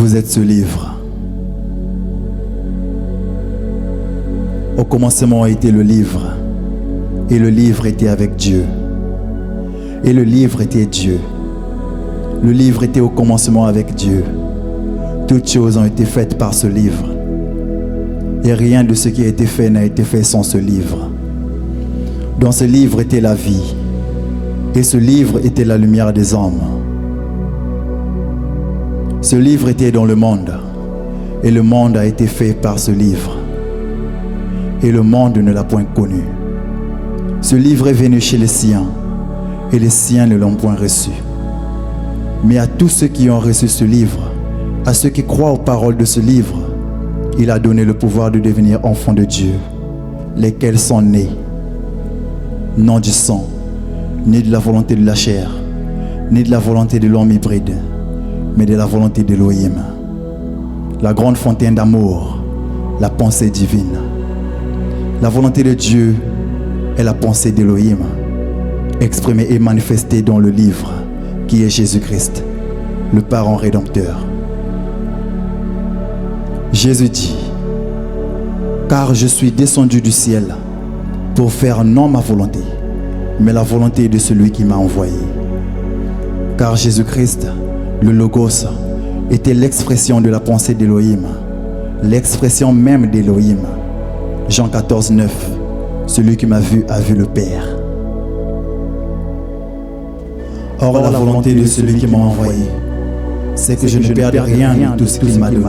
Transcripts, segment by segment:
Vous êtes ce livre. Au commencement était le livre, et le livre était avec Dieu. Et le livre était Dieu. Le livre était au commencement avec Dieu. Toutes choses ont été faites par ce livre. Et rien de ce qui a été fait n'a été fait sans ce livre. Dans ce livre était la vie. Et ce livre était la lumière des hommes. Ce livre était dans le monde. Et le monde a été fait par ce livre. Et le monde ne l'a point connu. Ce livre est venu chez les siens. Et les siens ne l'ont point reçu. Mais à tous ceux qui ont reçu ce livre, à ceux qui croient aux paroles de ce livre, il a donné le pouvoir de devenir enfants de Dieu, lesquels sont nés, non du sang, ni de la volonté de la chair, ni de la volonté de l'homme hybride, mais de la volonté d'Élohim. La grande fontaine d'amour, la pensée divine. La volonté de Dieu est la pensée d'Élohim, exprimée et manifestée dans le livre qui est Jésus-Christ, le parent rédempteur. Jésus dit, « Car je suis descendu du ciel pour faire non ma volonté, mais la volonté de celui qui m'a envoyé. » Car Jésus-Christ, le Logos, était l'expression de la pensée d'Élohim, l'expression même d'Élohim. Jean 14, 9, celui qui m'a vu a vu le Père. Or, la volonté de celui qui m'a envoyé, c'est que je ne perde rien de tout ce qu'il m'a donné.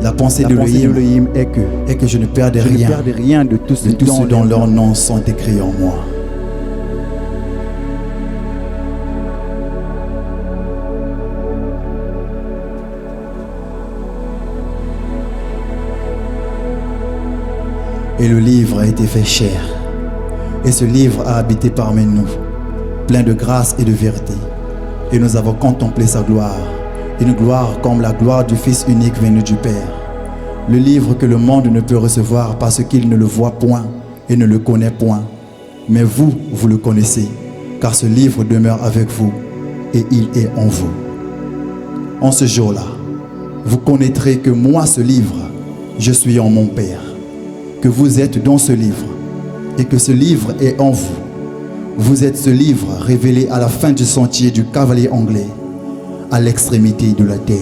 La pensée d'Élohim est que je ne perde rien de tout ce dont leurs noms sont écrits en moi. Et le livre a été fait chair. Et ce livre a habité parmi nous, plein de grâce et de vérité. Et nous avons contemplé sa gloire, une gloire comme la gloire du Fils unique venu du Père. Le livre que le monde ne peut recevoir parce qu'il ne le voit point et ne le connaît point. Mais vous, vous le connaissez, car ce livre demeure avec vous et il est en vous. En ce jour-là, vous connaîtrez que moi, ce livre, je suis en mon Père, que vous êtes dans ce livre et que ce livre est en vous. Vous êtes ce livre révélé à la fin du sentier du cavalier anglais, à l'extrémité de la terre.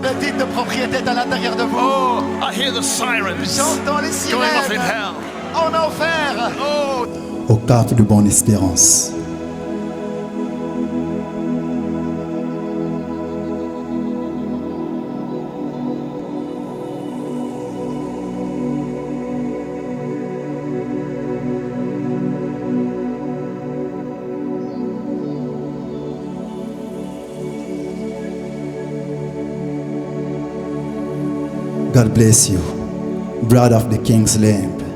Le titre de propriété est à l'intérieur de vous. Oh, I hear the sirens J'entends les going off in sirènes hell. en enfer. Oh, Au cap de Bonne Espérance. God bless you, bride of the King's Lamb.